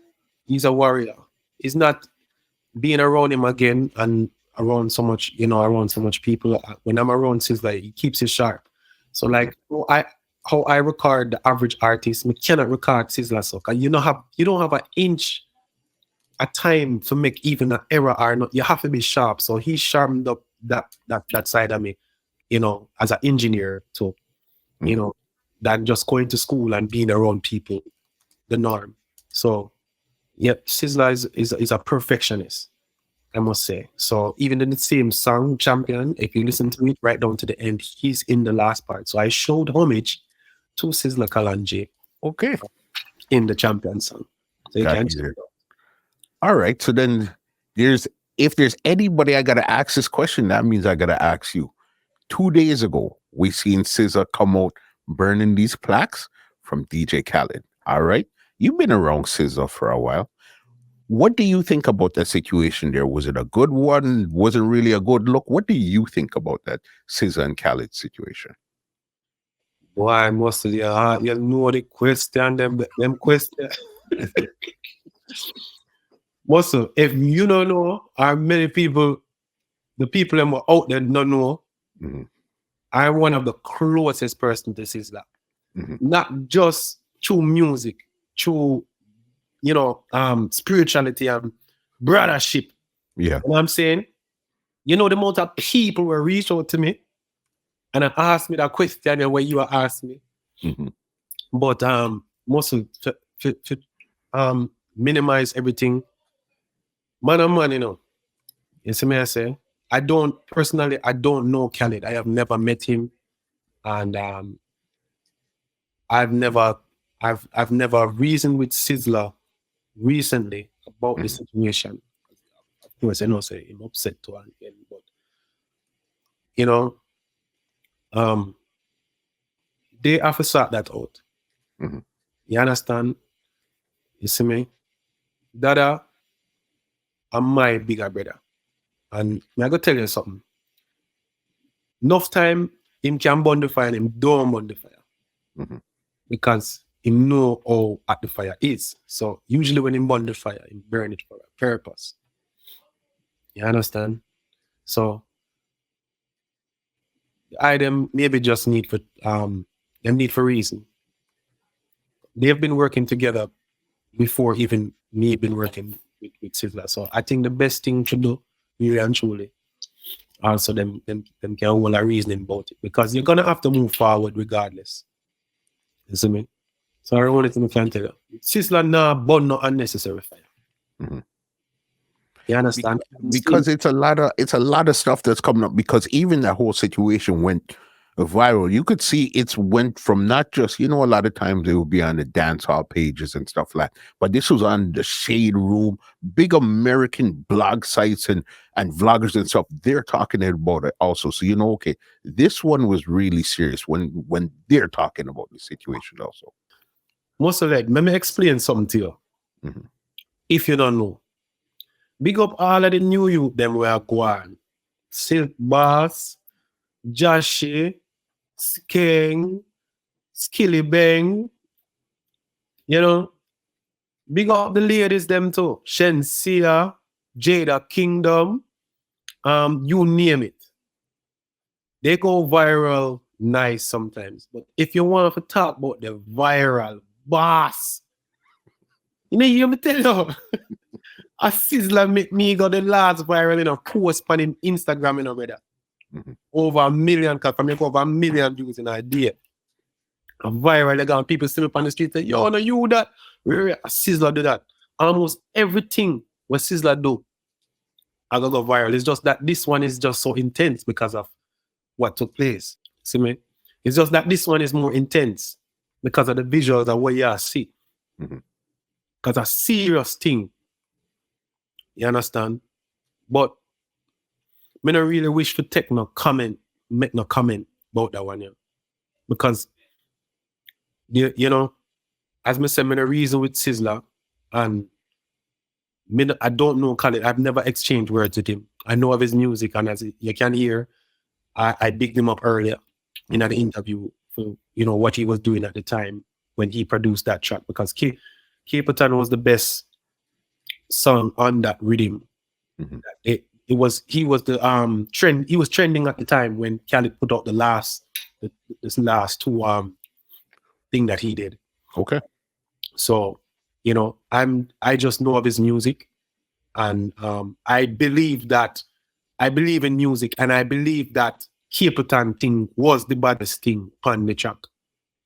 a warrior. He's not being around him again and around so much, around so much people. When I'm around Sizzla, he keeps it sharp. So like how I record the average artist, I cannot record Sizzla so cause you don't have an inch a time to make even an error or not. You have to be sharp. So he sharpened up that side of me, as an engineer too, than just going to school and being around people, the norm. So yep, Sizzla is a perfectionist, I must say. So even in the same song, Champyon, if you listen to it right down to the end, he's in the last part. So I showed homage to Sizzla Kalonji. Okay. In the Champyon song. So you can all right. So then if there's anybody I gotta ask this question, that means I gotta ask you. 2 days ago, we seen Sizzla come out burning these plaques from DJ Khaled. All right. You've been around Sizzla for a while. What do you think about that situation there? Was it a good one? Was it really a good look? What do you think about that Sizzla and Khaled situation? Why most of the question, them question. Most of, if you don't know, or many people, the people that were out there don't know, I'm one of the closest person to Sizzla. Not just through music, through spirituality and brothership. Yeah. You know what I'm saying? The amount of people were reach out to me and asked me that question where you asked me. But mostly to minimize everything. Man, you see me I say? I don't know Khaled. I have never met him. And I've never reasoned with Sizzla recently about the situation. Of course, I know say I'm upset to again, but they have to sort that out. You understand? You see me? Dada, I'm my bigger brother. And I gotta tell you something. Enough time him can burn the fire and him don't burn the fire. Because him know how hot the fire is. So usually when him burn the fire, him burn it for a purpose. You understand? So them maybe just need for reason. They've been working together before even me been working with Sizzla. So I think the best thing to do, really and truly, also them can hold a reasoning about it. Because you're gonna have to move forward regardless. You see me? So I only thing I can tell you. Sizzla nah burn no unnecessary fire. You understand? Because it's a lot of stuff that's coming up, because even that whole situation went viral. You could see it's went from not just, a lot of times it would be on the dance hall pages and stuff like, but this was on the Shade Room, big American blog sites and vloggers and stuff. They're talking about it also. So okay, this one was really serious when they're talking about the situation also. Most of that, let me explain something to you. Mhm. If you don't know, big up all of the new youth them were going. Silk Bass, Joshy, Skeng, Skilly Bang, big up the ladies them too. Shensia, Jada Kingdom, you name it. They go viral nice sometimes. But if you want to talk about the viral boss, you me tell you, a Sizzla make me go the last viral in a post on him Instagram, brother. Mhm. Over 1 million, because from over 1 million views in a day. A viral, they got people still up on the street say, yo, no, you that. Sizzla do that. Almost everything what Sizzla do, I go viral. It's just that this one is just so intense because of what took place. See me? It's just that this one is more intense because of the visuals and what you see. Mhm. Because a serious thing. You understand? But I don't really wish to make no comment about that one, yeah. Because as I said, I don't reason with Sizzla, and I don't know Khaled. I've never exchanged words with him. I know of his music, and as you can hear, I bigged him up earlier in the interview for what he was doing at the time when he produced that track, because Capleton was the best song on that rhythm. Mhm. He was the trend. He was trending at the time when Khaled put out this last two thing that he did. Okay. So I just know of his music, and I believe in music, and I believe that Capleton thing was the baddest thing on the track.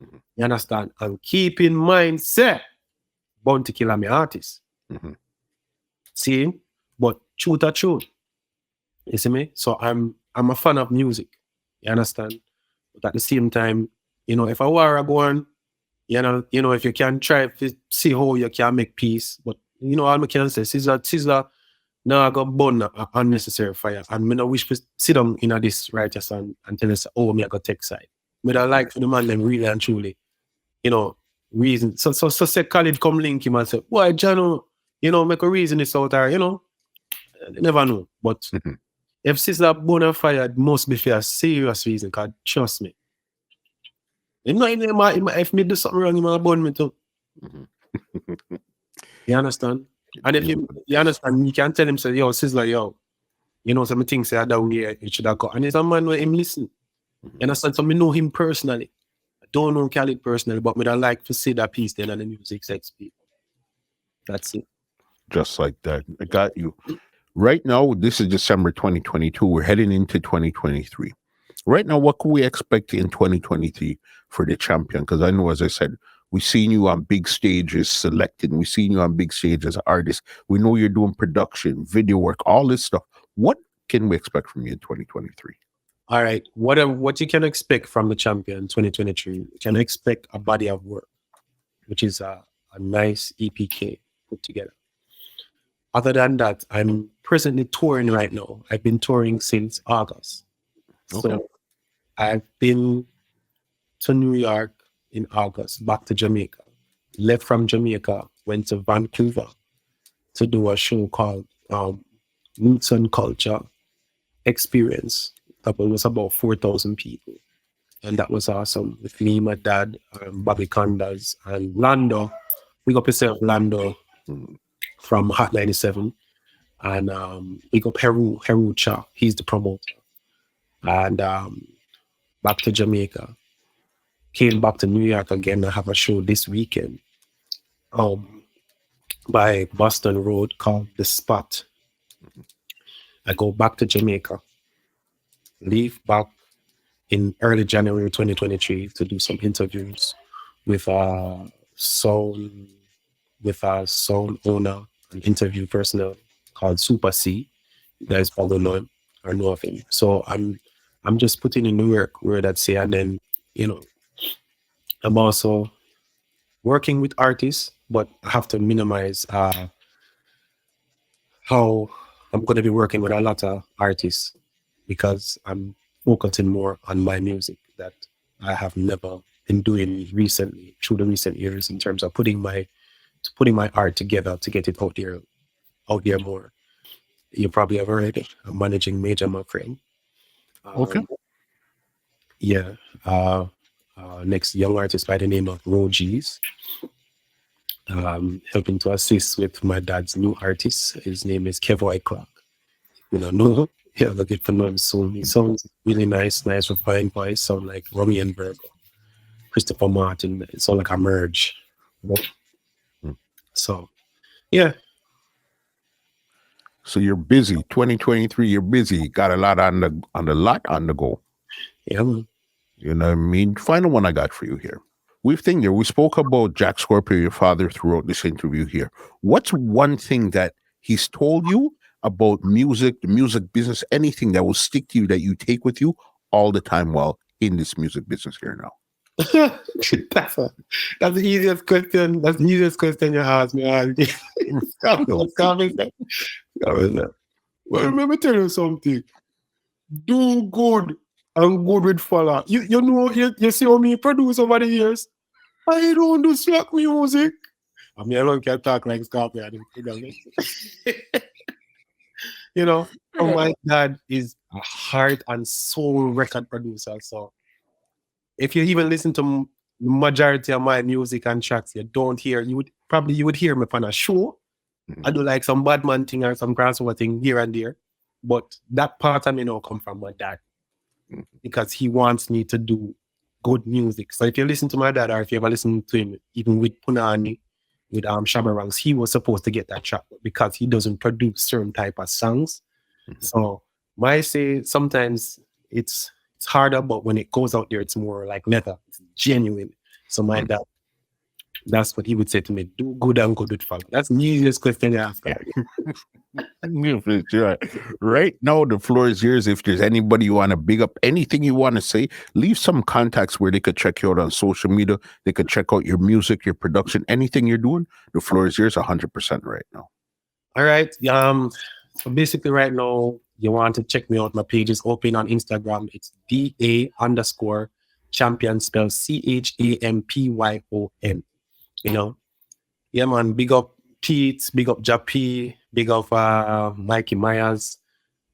Mhm. You understand? And keep in mind, say, Bounty Killer me artist. Mhm. See? But truth or truth. You see me? So I'm a fan of music. You understand? But at the same time, if I were going, if you can try to see how you can make peace, but all I can say, Sizzla, now I got burn a unnecessary fire. And me no wish to sit down in this righteous and tell us, oh, me I got take side. Me don't like for the man them really and truly, reason. So say Khalid come link him and say, why Jano, make a reason this out there, you never know. But Mhm. if Sizzla burn a fire, it must be for a serious reason, because trust me. If me do something wrong, he might burn me too. Mhm. You understand? And if you understand, you can tell him, say, yo, Sizzla, yo, some things say that way, it should have got. And it's a man where him listen. You understand? So me know him personally. I don't know Khalid personally, but me don't like to see that piece then and the music sex people. That's it. Just like that. I got you. Right now, this is December 2022. We're heading into 2023. Right now, what can we expect in 2023 for the Champyon? Because I know, as I said, we've seen you on big stages selected. We've seen you on big stages as an artist. We know you're doing production, video work, all this stuff. What can we expect from you in 2023? All right. What you can expect from the Champyon 2023? You can expect a body of work, which is a nice EPK put together. Other than that, I'm presently touring right now. I've been touring since August. Okay. So I've been to New York in August, back to Jamaica. Left from Jamaica, went to Vancouver to do a show called Roots and Culture Experience. That was about 4,000 people. And that was awesome. With me, my dad, Bobby Condas, and Lando. We got yourself Lando Mhm. from Hot 97. And we got Heru Cha. He's the promoter. And back to Jamaica. Came back to New York again. I have a show this weekend by Boston Road called The Spot. I go back to Jamaica, leave back in early January 2023 to do some interviews with sound sound owner and interview personnel called Super C. You guys probably know him or know of him. So I'm I'm just putting in the work, word I'd say, and then, you know, I'm also working with artists, but I have to minimize how I'm going to be working with a lot of artists because I'm focusing more on my music that I have never been doing recently through the recent years in terms of putting my art together to get it out there more. You probably have heard it. I'm managing Major, my friend. Okay. Um, yeah. Next young artist by the name of Rogies. Helping to assist with my dad's new artist. His name is Kevoy Clark. You know, yeah, look at know him soon. He sounds really nice, refined voice, sound like Romy and Virgo, Christopher Martin. It sounds like a merge. You know? Mm. So yeah. So you're busy. 2023, you're busy. Got a lot on the go. Yeah, man. You know what I mean? Final one I got for you here. We spoke about Jack Scorpio, your father, throughout this interview here. What's one thing that he's told you about music, the music business, anything that will stick to you that you take with you all the time while in this music business here now? that's the easiest question. That's the easiest question you ask me. Well, let me tell you something. Do good and good with follow. You know, you see how me produce over the years. I don't do slack music. I mean, I don't can talk like Scorpio. You know, oh, my dad is a heart and soul record producer. So if you even listen to the majority of my music and tracks, you don't hear, you would hear me on a show. I do like some Badman thing or some crossover thing here and there. But that part of me now come from my dad because he wants me to do good music. So if you listen to my dad or if you ever listen to him, even with Punani, with Shabba Ranks, he was supposed to get that track because he doesn't produce certain type of songs. So I say sometimes it's harder, but when it goes out there, it's more like leather. It's genuine. So my dad, that's what he would say to me: do good and good with fun. That's the easiest question to ask. Right now, the floor is yours. If there's anybody you want to big up, anything you want to say, leave some contacts where they could check you out on social media. They could check out your music, your production, anything you're doing. The floor is yours 100% right now. All right. So basically right now, you want to check me out. My page is open on Instagram. It's DA_Champyon, spelled CHAMPYON. You know? Yeah, man. Big up Pete, big up Jappy, big up Mikey Myers,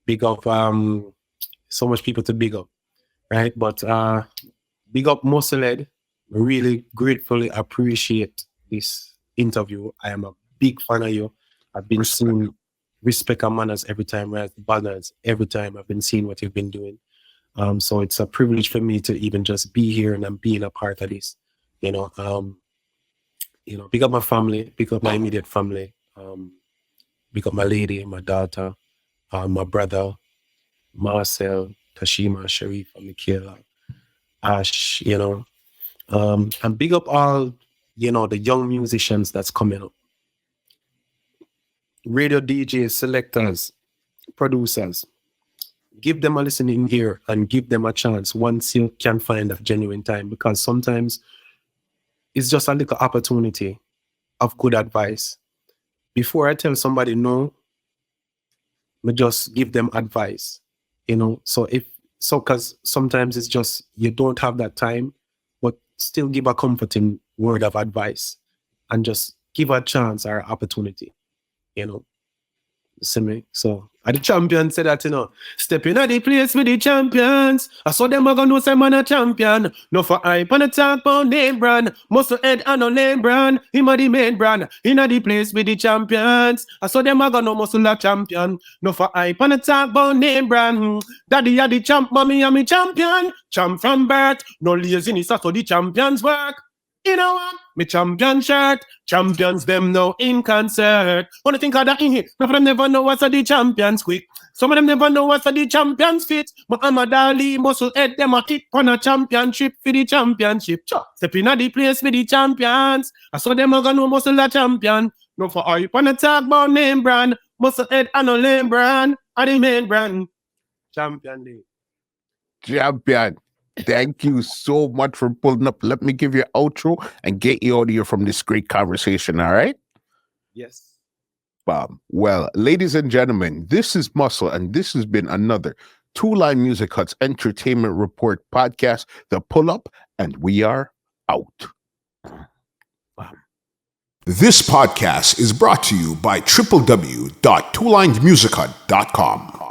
big up so much people to big up. Right? But big up Musclehead. Really gratefully appreciate this interview. I am a big fan of you. I've been seeing respect and manners every time, right? Banners every time I've been seeing what you've been doing. So it's a privilege for me to even just be here and I'm being a part of this. You know, big up my family, big up my immediate family, big up my lady, my daughter, my brother, Marcel, Tashima, Sharif, and Michaela, Ash, and big up all, the young musicians that's coming up. Radio DJs, selectors, producers. Give them a listening ear and give them a chance once you can find a genuine time, because sometimes it's just a little opportunity of good advice. Before I tell somebody no, I just give them advice, because sometimes it's just you don't have that time, but still give a comforting word of advice and just give a chance or opportunity, See me? So, the champion said that, stepping at the place with the champions. I saw them, I gonna know some man a champion. No for hype and a talk about name brand. Muscle head and no name brand. Him a the main brand. In the place with the champions. I saw them, I gonna know muscle a champion. No for hype and a talk about name brand. Daddy a the champ, mommy a me champion. Champ from birth. No laziness, so the champions work. You know what? Me champion shirt. Champions them now in concert. Wanna think of that in here? Some of them never know what's the champions quick. Some of them never know what's the champions fit. But I'm a Dali muscle head them a hit on a championship for the championship. Stepping at the place with the champions. I saw them a gonna know muscle a champion. No for all you wanna talk about name brand. Muscle head and no name brand. Are the main brand. Champion day. Champion, thank you so much for pulling up. Let me give you an outro and get you out of here from this great conversation, all right? Yes. Well, ladies and gentlemen, this is Muscle, and this has been another Two Line Music Hut's Entertainment Report podcast, The Pull Up, and we are out. This podcast is brought to you by www.twolinedmusichut.com.